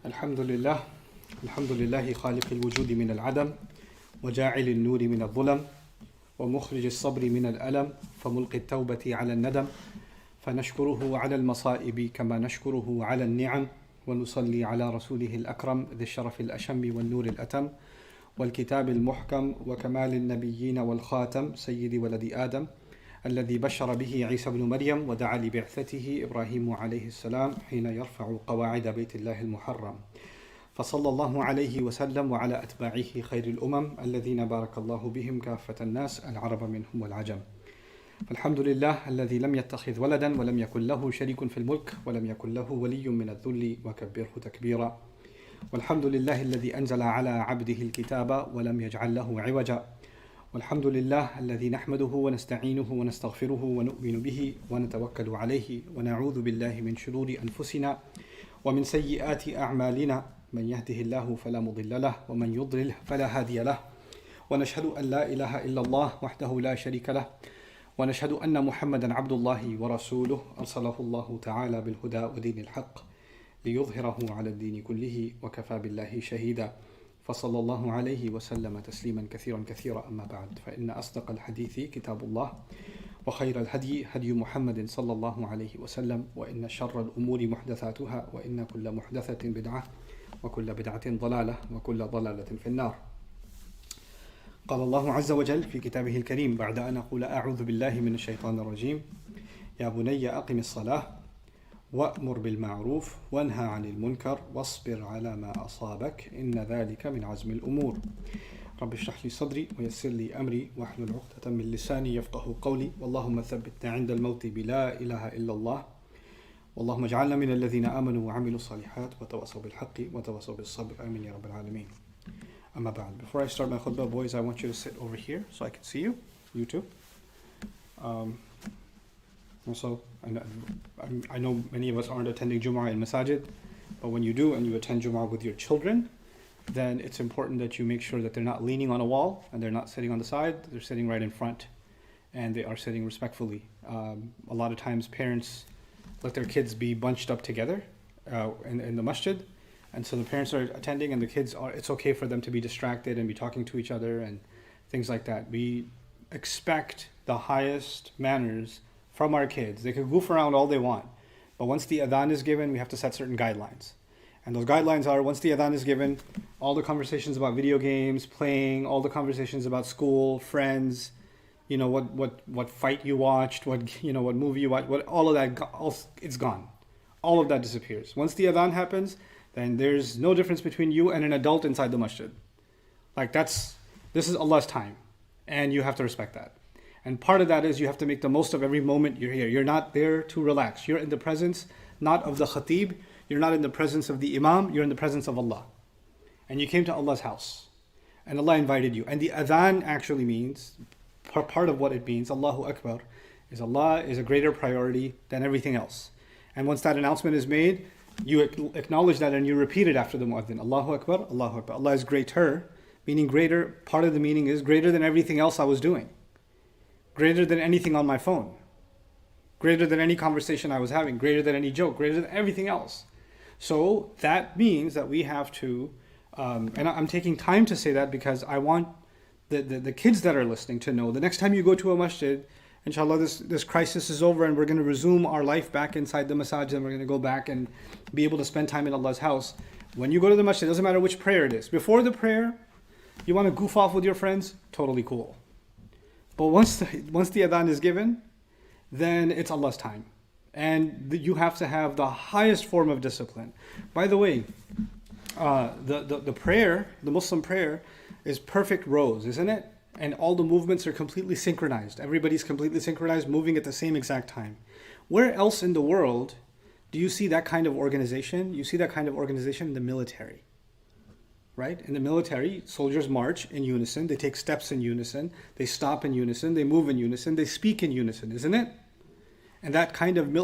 الحمد لله الحمد لله خالق الوجود من العدم وجاعل النور من الظلم ومخرج الصبر من الألم فملقي التوبة على الندم فنشكره على المصائب كما نشكره على النعم ونصلي على رسوله الأكرم ذي الشرف الأشم والنور الأتم والكتاب المحكم وكمال النبيين والخاتم سيد ولد آدم الذي بشر به عيسى بن مريم ودعا لبعثته إبراهيم عليه السلام حين يرفع قواعد بيت الله المحرم فصلى الله عليه وسلم وعلى أتباعه خير الأمم الذين بارك الله بهم كافة الناس العرب منهم والعجم. فالحمد لله الذي لم يتخذ ولدا ولم يكن له شريك في الملك ولم يكن له ولي من الذل وكبره تكبيرا. والحمد لله الذي أنزل على عبده الكتاب ولم يجعل له عوجا. والحمد لله الذي نحمده ونستعينه ونستغفره ونؤمن به ونتوكل عليه ونعوذ بالله من شرور أنفسنا ومن سيئات أعمالنا من يهده الله فلا مضل له ومن يضلل فلا هادي له ونشهد أن لا إله إلا الله وحده لا شريك له ونشهد أن محمدا عبد الله ورسوله أرسله الله تعالى بالهدى ودين الحق ليظهره على الدين كله وكفى بالله شهيدا فصلى الله عليه وسلم تسليما كثيرا كثيرا. أما بعد فإن أصدق الحديث كتاب الله وخير الهدي هدي محمد صلى الله عليه وسلم وإن شر الأمور محدثاتها وإن كل محدثة بدعة وكل بدعة ضلالة وكل ضلالة في النار. قال الله عز وجل في كتابه الكريم بعد أن أقول أعوذ بالله من الشيطان الرجيم يا بني أقم الصلاة وأمر بالمعروف وانهى عن المنكر واصبر على ما أصابك إن ذلك من عزم الأمور. رب اشرح لي صدري ويسر لي أمري واحلل عقدة من لساني يفقه قولي اللهم ثبتنا عند الموت بلا إله إلا الله واللهم اجعلنا من الذين آمنوا وعملوا الصالحات وتواصوا بالحق وتواصوا بالصبر آمين يا رب العالمين. أما بعد, before I start my khutbah, boys, I want you to sit over here so I can see you, you too. Also, I know many of us aren't attending Jum'ah in Masajid, but when you do and you attend Jum'ah with your children, then it's important that you make sure that they're not leaning on a wall and they're not sitting on the side, they're sitting right in front and they are sitting respectfully. A lot of times parents let their kids be bunched up together in the masjid, and so the parents are attending and the kids are, it's okay for them to be distracted and be talking to each other and things like that. We expect the highest manners from our kids. They can goof around all they want, but once the adhan is given, we have to set certain guidelines. And those guidelines are, once the adhan is given, all the conversations about video games, playing, all the conversations about school, friends, you know, what fight you watched, what movie you watched, all of that, it's gone. All of that disappears. Once the adhan happens, then there's no difference between you and an adult inside the masjid. Like this is Allah's time, and you have to respect that. And part of that is you have to make the most of every moment you're here. You're not there to relax. You're in the presence, not of the khatib. You're not in the presence of the imam. You're in the presence of Allah. And you came to Allah's house. And Allah invited you. And the adhan actually means, part of what it means, Allahu Akbar, is Allah is a greater priority than everything else. And once that announcement is made, you acknowledge that and you repeat it after the muadhin. Allahu Akbar, Allahu Akbar. Allah is greater, meaning greater, part of the meaning is greater than everything else I was doing. Greater than anything on my phone, greater than any conversation I was having, greater than any joke, greater than everything else. So that means that we have to, and I'm taking time to say that because I want the kids that are listening to know the next time you go to a masjid, inshallah, this crisis is over and we're going to resume our life back inside the masajid and we're going to go back and be able to spend time in Allah's house. When you go to the masjid, it doesn't matter which prayer it is. Before the prayer, you want to goof off with your friends, totally cool. But once the adhan is given, then it's Allah's time. And you have to have the highest form of discipline. By the way, the prayer, the Muslim prayer, is perfect rows, isn't it? And all the movements are completely synchronized. Everybody's completely synchronized, moving at the same exact time. Where else in the world do you see that kind of organization? You see that kind of organization in the military. Right? In the military, soldiers march in unison, they take steps in unison, they stop in unison, they move in unison, they speak in unison, isn't it? And that kind of,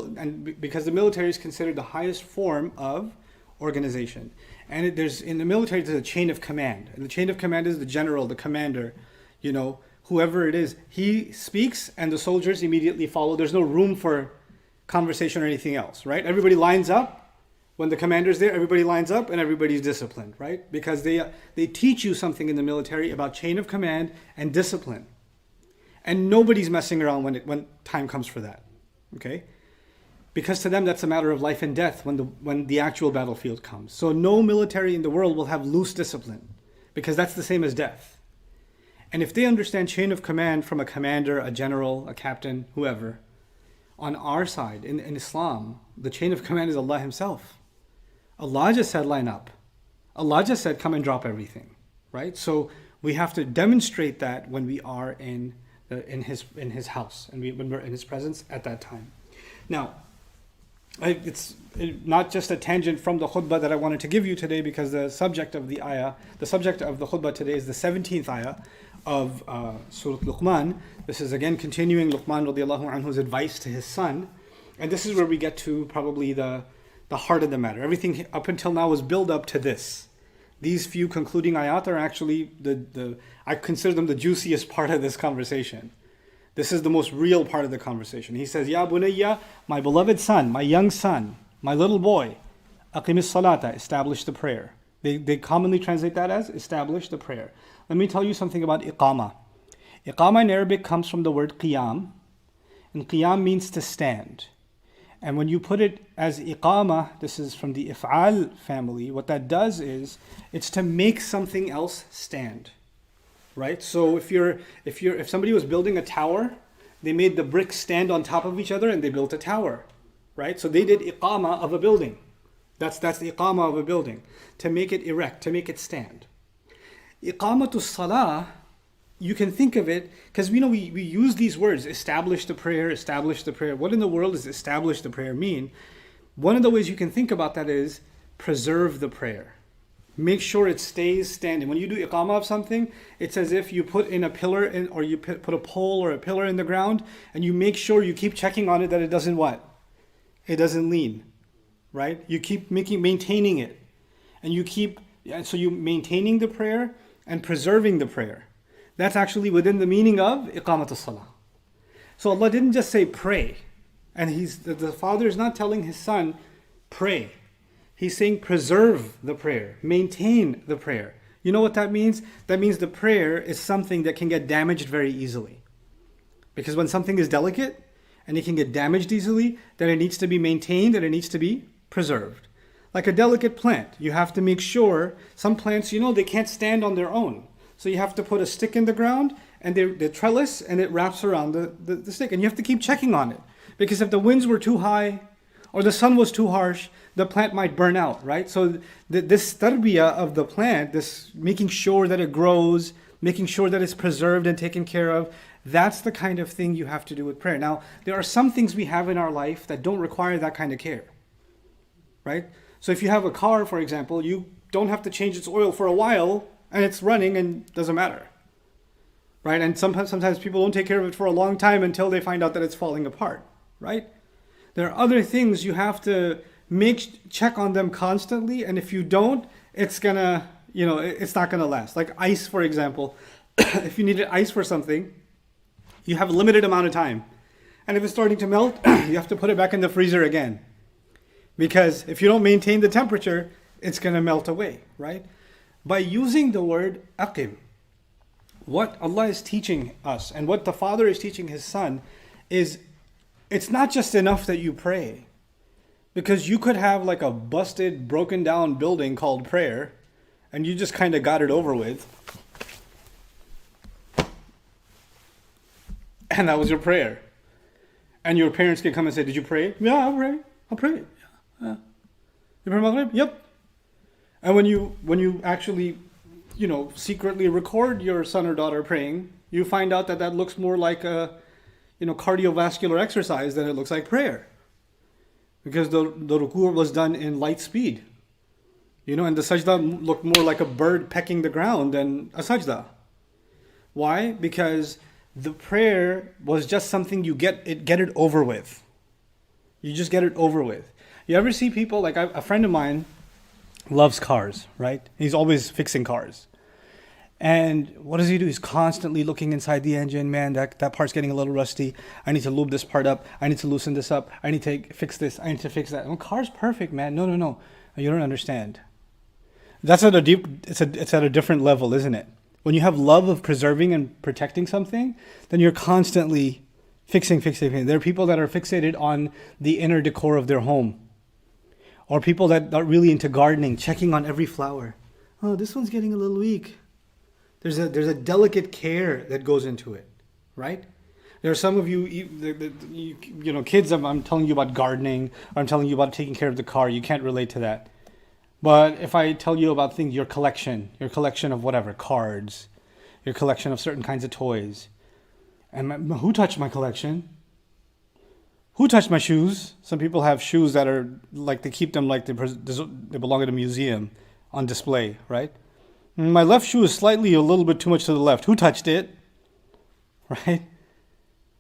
because the military is considered the highest form of organization. And in the military, there's a chain of command. And the chain of command is the general, the commander, whoever it is. He speaks and the soldiers immediately follow. There's no room for conversation or anything else, right? Everybody lines up. When the commander's there, everybody lines up and everybody's disciplined, right? Because they teach you something in the military about chain of command and discipline. And nobody's messing around when time comes for that, okay? Because to them, that's a matter of life and death when the actual battlefield comes. So no military in the world will have loose discipline, because that's the same as death. And if they understand chain of command from a commander, a general, a captain, whoever, on our side, in Islam, the chain of command is Allah Himself. Allah just said, line up. Allah just said, come and drop everything, right? So we have to demonstrate that when we are in His house, and when we're in His presence at that time. Now, it's not just a tangent from the khutbah that I wanted to give you today, because the subject of the khutbah today is the 17th ayah of Surah Luqman. This is again continuing Luqman radiallahu anhu's advice to his son. And this is where we get to probably the heart of the matter. Everything up until now was build up to this. These few concluding ayat are actually I consider them the juiciest part of this conversation. This is the most real part of the conversation. He says, Ya bunayya, my beloved son, my young son, my little boy, aqimis salata, establish the prayer. They commonly translate that as establish the prayer. Let me tell you something about iqama. Iqama in Arabic comes from the word qiyam, and qiyam means to stand. And when you put it as iqama, this is from the if'al family, what that does is it's to make something else stand. Right? So if somebody was building a tower, they made the bricks stand on top of each other and they built a tower. Right? So they did iqama of a building. That's the iqama of a building, to make it erect, to make it stand. Iqamatu salah, you can think of it, because we know we use these words, establish the prayer, establish the prayer. What in the world does establish the prayer mean? One of the ways you can think about that is preserve the prayer. Make sure it stays standing. When you do iqamah of something, it's as if you put in a pillar or you put a pole or a pillar in the ground, and you make sure you keep checking on it that it doesn't what? It doesn't lean, right? You keep maintaining it. And so you maintaining the prayer and preserving the prayer. That's actually within the meaning of iqamatu salah. So Allah didn't just say pray. And the father is not telling his son, pray. He's saying preserve the prayer, maintain the prayer. You know what that means? That means the prayer is something that can get damaged very easily. Because when something is delicate and it can get damaged easily, then it needs to be maintained and it needs to be preserved. Like a delicate plant, you have to make sure, some plants, they can't stand on their own. So you have to put a stick in the ground and they trellis and it wraps around the stick. And you have to keep checking on it. Because if the winds were too high or the sun was too harsh, the plant might burn out, right? So this tarbiyah of the plant, this making sure that it grows, making sure that it's preserved and taken care of, that's the kind of thing you have to do with prayer. Now, there are some things we have in our life that don't require that kind of care, right? So if you have a car, for example, you don't have to change its oil for a while and it's running and doesn't matter, right? And sometimes people don't take care of it for a long time until they find out that it's falling apart, right? There are other things you have to check on them constantly, and if you don't, it's not gonna last. Like ice, for example. If you needed ice for something, you have a limited amount of time. And if it's starting to melt, you have to put it back in the freezer again. Because if you don't maintain the temperature, it's gonna melt away, right? By using the word aqim, what Allah is teaching us and what the father is teaching his son is, it's not just enough that you pray. Because you could have like a busted, broken down building called prayer, and you just kind of got it over with. And that was your prayer. And your parents can come and say, did you pray? Yeah, I'll pray. Yeah. You pray Maghrib? Yep. And when you actually, secretly record your son or daughter praying, you find out that looks more like a, cardiovascular exercise than it looks like prayer. Because the ruku' was done in light speed. And the sajda looked more like a bird pecking the ground than a sajda. Why? Because the prayer was just something you get it over with. You just get it over with. You ever see people, a friend of mine loves cars, right? He's always fixing cars. And what does he do? He's constantly looking inside the engine. Man, that part's getting a little rusty. I need to lube this part up. I need to loosen this up. I need to fix this. I need to fix that. Well, car's perfect, man. No. You don't understand. That's at a deep. It's at a different level, isn't it? When you have love of preserving and protecting something, then you're constantly fixing. There are people that are fixated on the inner decor of their home, or people that are really into gardening, checking on every flower. Oh, this one's getting a little weak. There's a delicate care that goes into it, right? There are some of you, kids. I'm telling you about gardening, or I'm telling you about taking care of the car. You can't relate to that. But if I tell you about things, your collection of whatever, cards, your collection of certain kinds of toys, and who touched my collection? Who touched my shoes? Some people have shoes that are like, they keep them like they belong at a museum on display, right? My left shoe is slightly a little bit too much to the left. Who touched it? Right?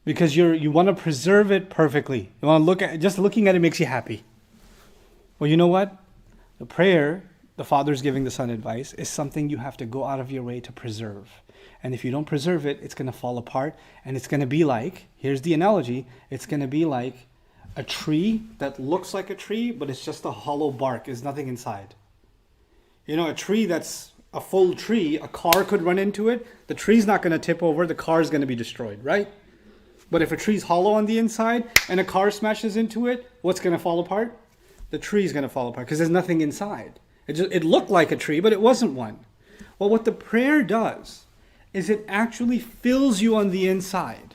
Because you want to preserve it perfectly. You want to look at just looking at it makes you happy. Well, you know what? The prayer, the father's giving the son advice, is something you have to go out of your way to preserve. And if you don't preserve it, it's going to fall apart. And it's going to be like, here's the analogy, it's going to be like a tree that looks like a tree, but it's just a hollow bark. There's nothing inside. A tree that's a full tree, a car could run into it. The tree's not going to tip over. The car is going to be destroyed, right? But if a tree's hollow on the inside and a car smashes into it, what's going to fall apart? The tree's going to fall apart because there's nothing inside. It looked like a tree, but it wasn't one. Well, what the prayer does is it actually fills you on the inside.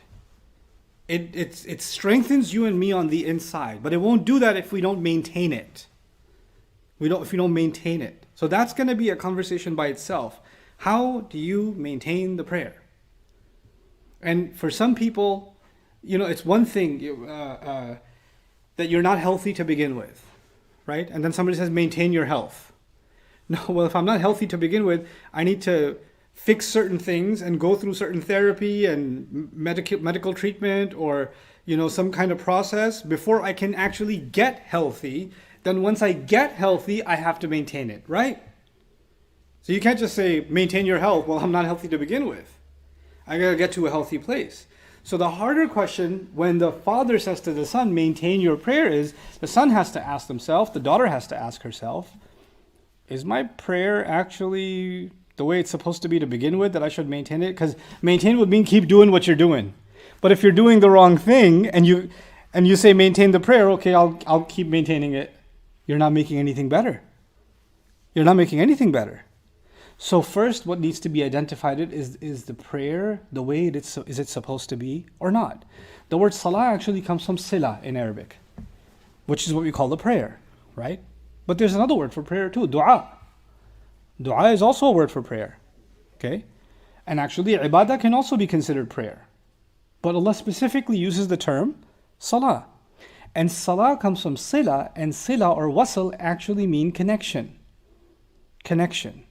It strengthens you and me on the inside, but it won't do that if we don't maintain it. If we don't maintain it. So that's going to be a conversation by itself. How do you maintain the prayer? And for some people, it's one thing that you're not healthy to begin with, right? And then somebody says, maintain your health. No, well, if I'm not healthy to begin with, I need to fix certain things and go through certain therapy and medical treatment or, some kind of process before I can actually get healthy. Then once I get healthy, I have to maintain it, right? So you can't just say, maintain your health. Well, I'm not healthy to begin with. I got to get to a healthy place. So the harder question when the father says to the son, maintain your prayer, is the son has to ask himself, the daughter has to ask herself, is my prayer actually the way it's supposed to be to begin with, that I should maintain it? Because maintain would mean keep doing what you're doing. But if you're doing the wrong thing and you say maintain the prayer, okay, I'll keep maintaining it. You're not making anything better. You're not making anything better. So first, what needs to be identified is the prayer the way is it supposed to be or not? The word salah actually comes from sila in Arabic, which is what we call the prayer, right? But there's another word for prayer too, dua. Dua is also a word for prayer, okay? And actually, ibadah can also be considered prayer. But Allah specifically uses the term salah. And salah comes from sila, and sila or wasl actually mean connection. Connection.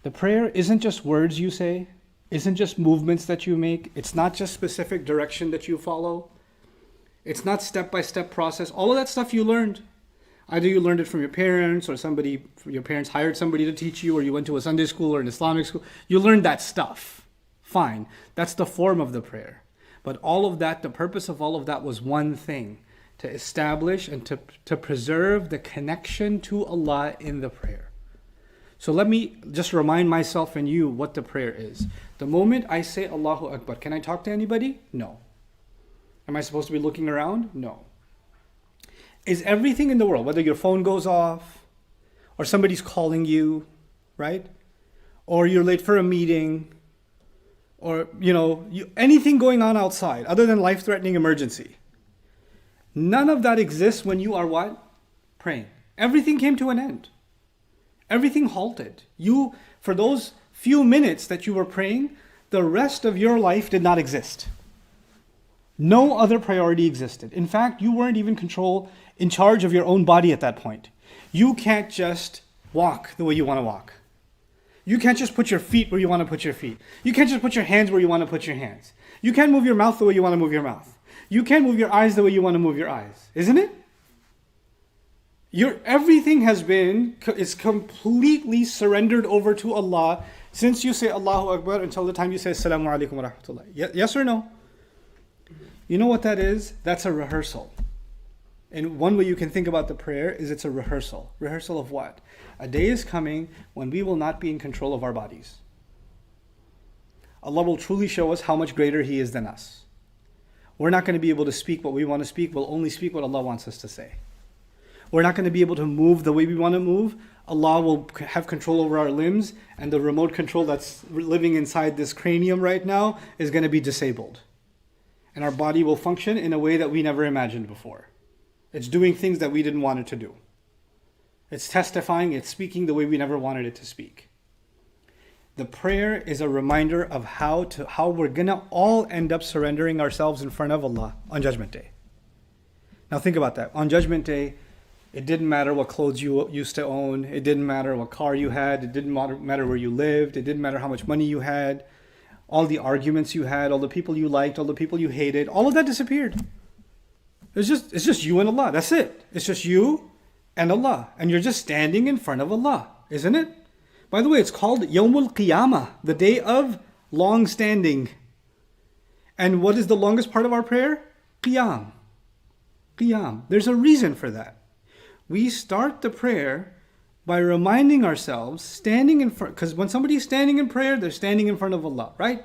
The prayer isn't just words you say, isn't just movements that you make, it's not just specific direction that you follow, it's not step-by-step process. All of that stuff you learned. Either you learned it from your parents, or your parents hired somebody to teach you, or you went to a Sunday school or an Islamic school. You learned that stuff. Fine. That's the form of the prayer. But all of that, the purpose of all of that was one thing: to establish and to preserve the connection to Allah in the prayer. So let me just remind myself and you what the prayer is. The moment I say Allahu Akbar, can I talk to anybody? No. Am I supposed to be looking around? No. Is everything in the world, whether your phone goes off, or somebody's calling you, right? Or you're late for a meeting, or anything going on outside other than life-threatening emergency, none of that exists when you are what? Praying. Everything came to an end. Everything halted. For those few minutes that you were praying, the rest of your life did not exist. No other priority existed. In fact, you weren't even in charge of your own body at that point. You can't just walk the way you want to walk. You can't just put your feet where you want to put your feet. You can't just put your hands where you want to put your hands. You can't move your mouth the way you want to move your mouth. You can't move your eyes the way you want to move your eyes. Isn't it? Everything is completely surrendered over to Allah Since you say Allahu Akbar until the time you say Assalamu alaikum wa rahmatullah. Yes or no? You know what that is? That's a rehearsal. And one way you can think about the prayer is it's a rehearsal. Rehearsal of what? A day is coming when we will not be in control of our bodies. Allah will truly show us how much greater He is than us. We're not going to be able to speak what we want to speak. We'll only speak what Allah wants us to say. We're not going to be able to move the way we want to move. Allah will have control over our limbs, and the remote control that's living inside this cranium right now is going to be disabled. And our body will function in a way that we never imagined before. It's doing things that we didn't want it to do. It's testifying, it's speaking the way we never wanted it to speak. The prayer is a reminder of how we're going to all end up surrendering ourselves in front of Allah on Judgment Day. Now think about that. On Judgment Day, it didn't matter what clothes you used to own. It didn't matter what car you had. It didn't matter where you lived. It didn't matter how much money you had. All the arguments you had, all the people you liked, all the people you hated, all of that disappeared. It's just you and Allah. That's it. It's just you and Allah. And you're just standing in front of Allah, isn't it? By the way, it's called Yawmul Qiyamah, the day of long standing. And what is the longest part of our prayer? Qiyam. Qiyam. There's a reason for that. We start the prayer by reminding ourselves, standing in front, because when somebody's standing in prayer, they're standing in front of Allah, right?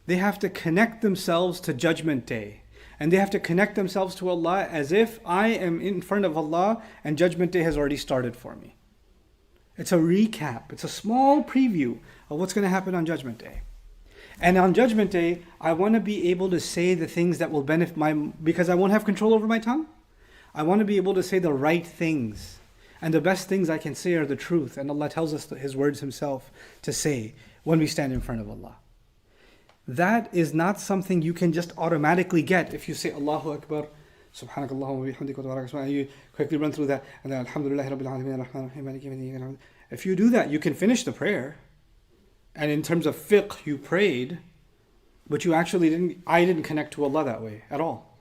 They have to connect themselves to Judgment Day. And they have to connect themselves to Allah as if I am in front of Allah and Judgment Day has already started for me. It's a recap. It's a small preview of what's going to happen on Judgment Day. And on Judgment Day, I want to be able to say the things that will benefit because I won't have control over my tongue. I want to be able to say the right things. And the best things I can say are the truth. And Allah tells us His words Himself to say when we stand in front of Allah. That is not something you can just automatically get if you say Allahu Akbar, Subhanakallah wa bihamdika wa tabarak ismuka. You quickly run through that and then Alhamdulillahi Rabbil Alameen Ar-Rahman Ar-Rahim Maliki Yawmid Din. If you do that, you can finish the prayer. And in terms of fiqh, you prayed, but you actually I didn't connect to Allah that way at all.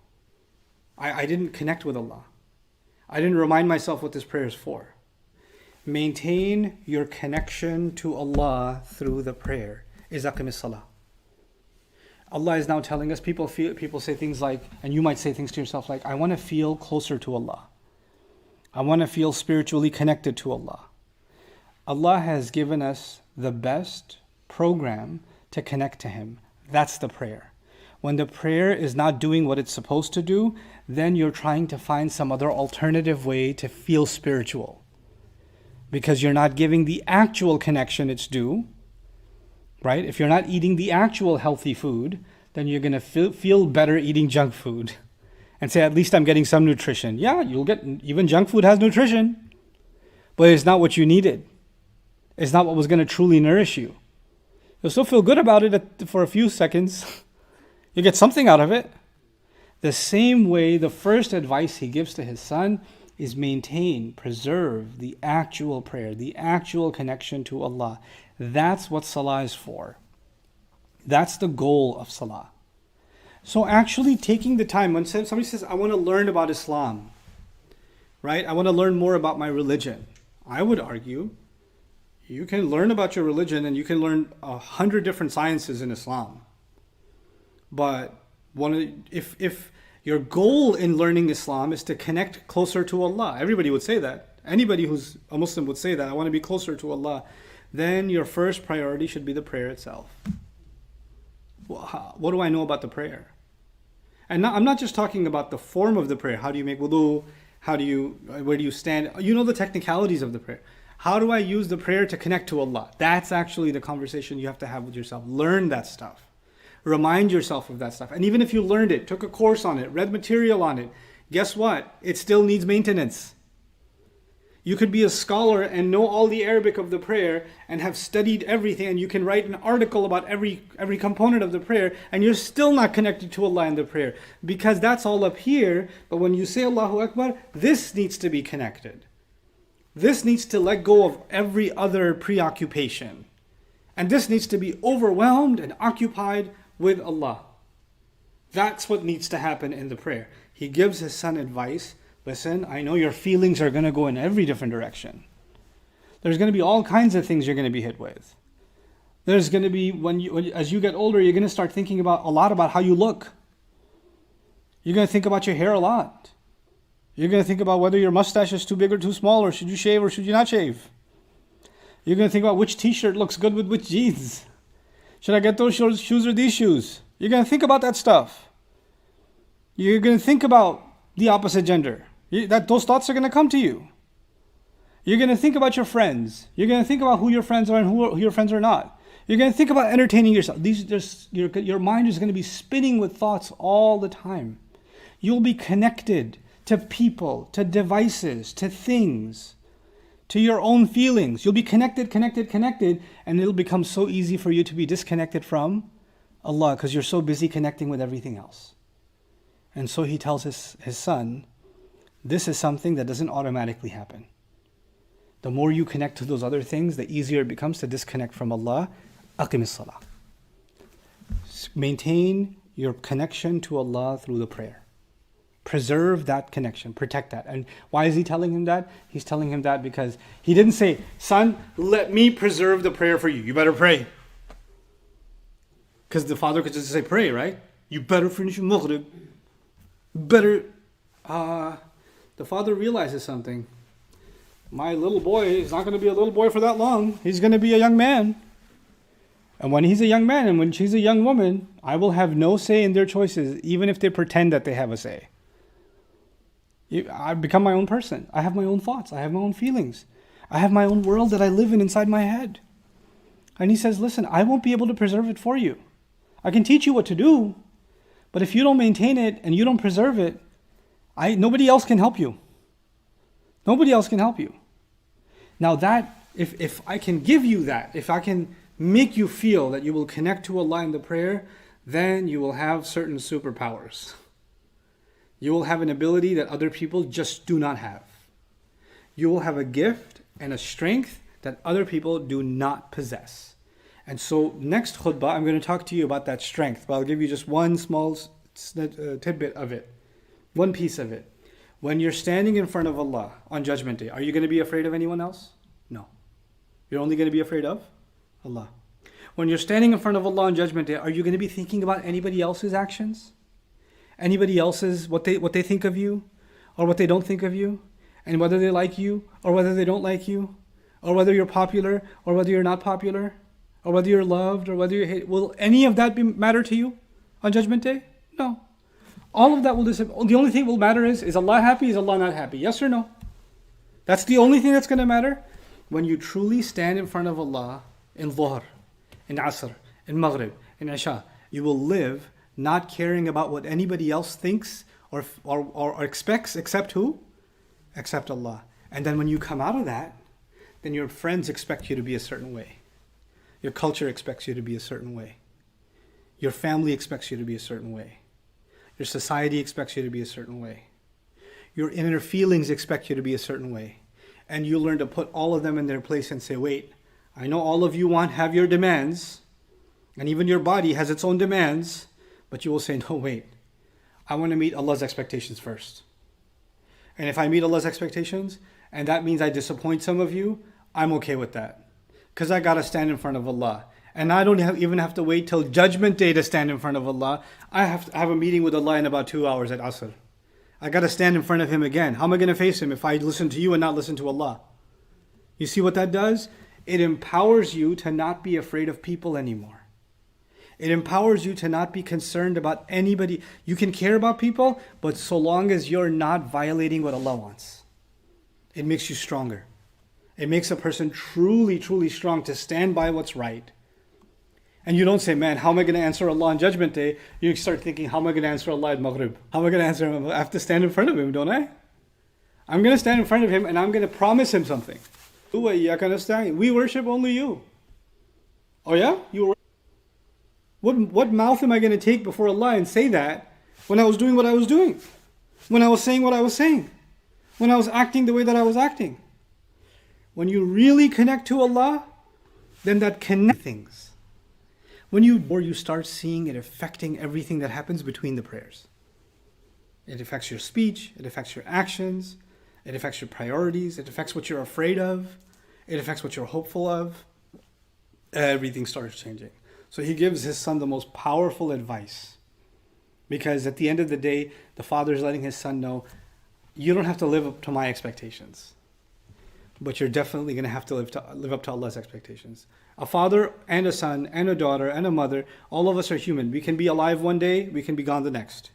I didn't connect with Allah. I didn't remind myself what this prayer is for. Maintain your connection to Allah through the prayer. Aqim as-salah. Allah is now telling us, people say things like, and you might say things to yourself like, I want to feel closer to Allah. I want to feel spiritually connected to Allah. Allah has given us the best program to connect to Him. That's the prayer. When the prayer is not doing what it's supposed to do, then you're trying to find some other alternative way to feel spiritual. Because you're not giving the actual connection it's due. Right? If you're not eating the actual healthy food, then you're going to feel better eating junk food. And say, at least I'm getting some nutrition. Yeah, you'll get, even junk food has nutrition. But it's not what you needed. It's not what was going to truly nourish you. You'll still feel good about it for a few seconds. You get something out of it. The same way, the first advice He gives to His son is maintain, preserve the actual prayer, the actual connection to Allah. That's what Salah is for. That's the goal of Salah. So actually taking the time, when somebody says, I want to learn about Islam, right? I want to learn more about my religion. I would argue, you can learn about your religion and you can learn 100 different sciences in Islam. But if your goal in learning Islam is to connect closer to Allah, everybody would say that. Anybody who's a Muslim would say that, I want to be closer to Allah. Then your first priority should be the prayer itself. What do I know about the prayer? And I'm not just talking about the form of the prayer. How do you make wudu? Where do you stand? You know the technicalities of the prayer. How do I use the prayer to connect to Allah? That's actually the conversation you have to have with yourself. Learn that stuff. Remind yourself of that stuff. And even if you learned it, took a course on it, read material on it, guess what? It still needs maintenance. You could be a scholar and know all the Arabic of the prayer and have studied everything, and you can write an article about every component of the prayer, and you're still not connected to Allah in the prayer because that's all up here. But when you say Allahu Akbar, this needs to be connected. This needs to let go of every other preoccupation. And this needs to be overwhelmed and occupied with Allah. That's what needs to happen in the prayer. He gives his son advice. Listen, I know your feelings are going to go in every different direction. There's going to be all kinds of things you're going to be hit with. There's going to be, as you get older, you're going to start thinking a lot about how you look. You're going to think about your hair a lot. You're going to think about whether your mustache is too big or too small, or should you shave or should you not shave. You're going to think about which t-shirt looks good with which jeans. Should I get those shoes or these shoes? You're going to think about that stuff. You're going to think about the opposite gender. Those thoughts are going to come to you. You're going to think about your friends. You're going to think about who your friends are and who your friends are not. You're going to think about entertaining yourself. Your mind is going to be spinning with thoughts all the time. You'll be connected to people, to devices, to things, to your own feelings. You'll be connected, and it'll become so easy for you to be disconnected from Allah because you're so busy connecting with everything else. And so he tells his son, this is something that doesn't automatically happen. The more you connect to those other things, the easier it becomes to disconnect from Allah. Aqim as-salah. Maintain your connection to Allah through the prayer. Preserve that connection, protect that. And why is he telling him that? He's telling him that because he didn't say, son, let me preserve the prayer for you. You better pray. Because the father could just say, pray, right? You better finish your maghrib. The father realizes something. My little boy is not going to be a little boy for that long. He's going to be a young man. And when he's a young man and when she's a young woman, I will have no say in their choices, even if they pretend that they have a say. I become my own person. I have my own thoughts. I have my own feelings. I have my own world that I live in inside my head. And he says, listen, I won't be able to preserve it for you. I can teach you what to do, but if you don't maintain it and you don't preserve it, nobody else can help you. Nobody else can help you. Now that, if I can give you that, if I can make you feel that you will connect to Allah in the prayer, then you will have certain superpowers. You will have an ability that other people just do not have. You will have a gift and a strength that other people do not possess. And so next khutbah, I'm going to talk to you about that strength, but I'll give you just one small tidbit of it, one piece of it. When you're standing in front of Allah on Judgment Day, are you going to be afraid of anyone else? No. You're only going to be afraid of Allah. When you're standing in front of Allah on Judgment Day, are you going to be thinking about anybody else's actions? Anybody else's, what they think of you, or what they don't think of you, and whether they like you, or whether they don't like you, or whether you're popular, or whether you're not popular, or whether you're loved, or whether you're hated? Will any of that matter to you on Judgment Day? No. All of that will disappear. The only thing that will matter is Allah happy, is Allah not happy? Yes or no? That's the only thing that's going to matter. When you truly stand in front of Allah in Dhuhr, in Asr, in Maghrib, in Isha, you will live not caring about what anybody else thinks or expects, except who? Except Allah. And then when you come out of that, then your friends expect you to be a certain way. Your culture expects you to be a certain way. Your family expects you to be a certain way. Your society expects you to be a certain way. Your inner feelings expect you to be a certain way. And you learn to put all of them in their place and say, wait, I know all of you have your demands, and even your body has its own demands, but you will say, no, wait, I want to meet Allah's expectations first. And if I meet Allah's expectations, and that means I disappoint some of you, I'm okay with that. Because I got to stand in front of Allah. And I don't even have to wait till Judgment Day to stand in front of Allah. I have to have a meeting with Allah in about 2 hours at Asr. I got to stand in front of Him again. How am I going to face Him if I listen to you and not listen to Allah? You see what that does? It empowers you to not be afraid of people anymore. It empowers you to not be concerned about anybody. You can care about people, but so long as you're not violating what Allah wants. It makes you stronger. It makes a person truly, truly strong to stand by what's right. And you don't say, man, how am I going to answer Allah on Judgment Day? You start thinking, how am I going to answer Allah at Maghrib? How am I going to answer Him? I have to stand in front of Him, don't I? I'm going to stand in front of Him and I'm going to promise Him something. We worship only you. Oh yeah? What mouth am I going to take before Allah and say that when I was doing what I was doing? When I was saying what I was saying? When I was acting the way that I was acting? When you really connect to Allah, then that connects things. Or you start seeing it affecting everything that happens between the prayers. It affects your speech, it affects your actions, it affects your priorities, it affects what you're afraid of, it affects what you're hopeful of. everything starts changing. So he gives his son the most powerful advice, because at the end of the day, the father is letting his son know, you don't have to live up to my expectations, but you're definitely going to have to live up to Allah's expectations. A father and a son and a daughter and a mother, all of us are human. We can be alive one day, we can be gone the next.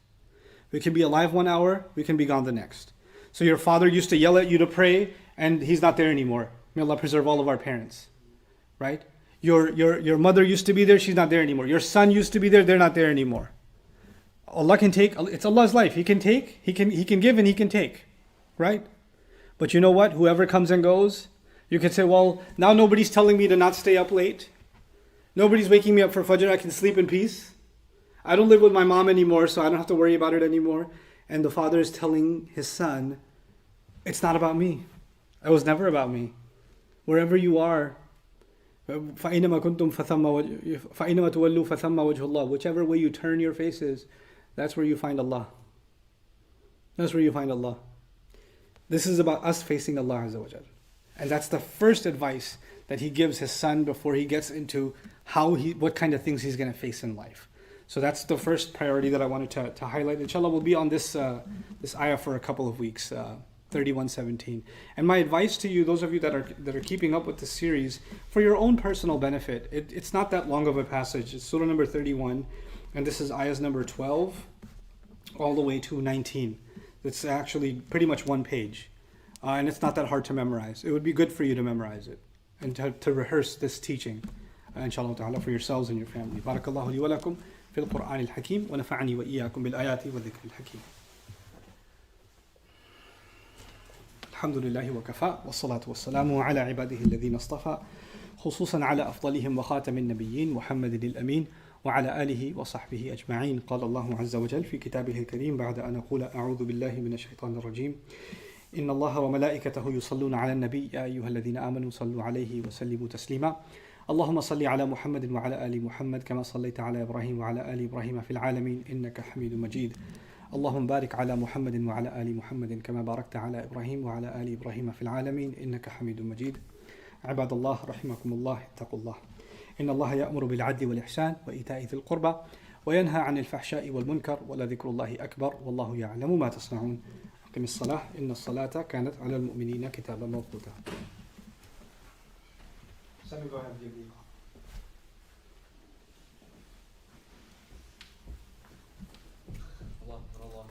We can be alive 1 hour, we can be gone the next. So your father used to yell at you to pray, and he's not there anymore. May Allah preserve all of our parents, right? Your mother used to be there, she's not there anymore. Your son used to be there, they're not there anymore. Allah can take, it's Allah's life. He can take, He can give, and He can take, right? But you know what? Whoever comes and goes, you can say, well, now nobody's telling me to not stay up late. Nobody's waking me up for Fajr, I can sleep in peace. I don't live with my mom anymore, so I don't have to worry about it anymore. And the father is telling his son, it's not about me. It was never about me. Wherever you are, فَأَيْنَمَا كُنْتُمْ فَأَيْنَمَا تُوَلُّوا فَثَمَّ وَجْهُ اللَّهِ. Whichever way you turn your faces, that's where you find Allah. That's where you find Allah. This is about us facing Allah Azza wa Jal. And that's the first advice that he gives his son before he gets into what kind of things he's going to face in life. So that's the first priority that I wanted to highlight. Inshallah, we'll be on this ayah for a couple of weeks, 31:17. And my advice to you, those of you that are keeping up with the series, for your own personal benefit, it's not that long of a passage. It's surah number 31, and this is ayahs number 12 all the way to 19. It's actually pretty much one page. And it's not that hard to memorize. It would be good for you to memorize it and to rehearse this teaching, inshallah ta'ala, for yourselves and your family. Barakallahu li wa lakum fil Qur'an al-Hakim wa nafa'ani wa iyyakum bil ayati wa dhikr al-Hakim. Alhamdulillahi wa kafa wa salatu wa salamu ala ibadihi alladhina istafa khususan ala afdalihim wa khatamin nabiyyin Muhammadin al-Amin وعلى آله وصحبه أجمعين. قال الله عز وجل في كتابه الكريم بعد أن أقول أعوذ بالله من الشيطان الرجيم إن الله وملائكته يصلون على النبي يا أيها الذين آمنوا صلوا عليه وسلموا تسليما اللهم صل على محمد وعلى آل محمد كما صليت على إبراهيم وعلى آل إبراهيم في العالمين إنك حميد مجيد اللهم بارك على محمد وعلى آل محمد كما باركت على إبراهيم وعلى آل إبراهيم في العالمين إنك حميد مجيد. عباد الله رحمكم الله اتقوا الله إن الله يأمر بالعدل والإحسان وإيتاء ذي القربى وينهى عن الفحشاء والمنكر ولذكر الله أكبر والله يعلم ما تصنعون. أقم الصلاة إن الصلاة كانت على المؤمنين كتابا موقوتا.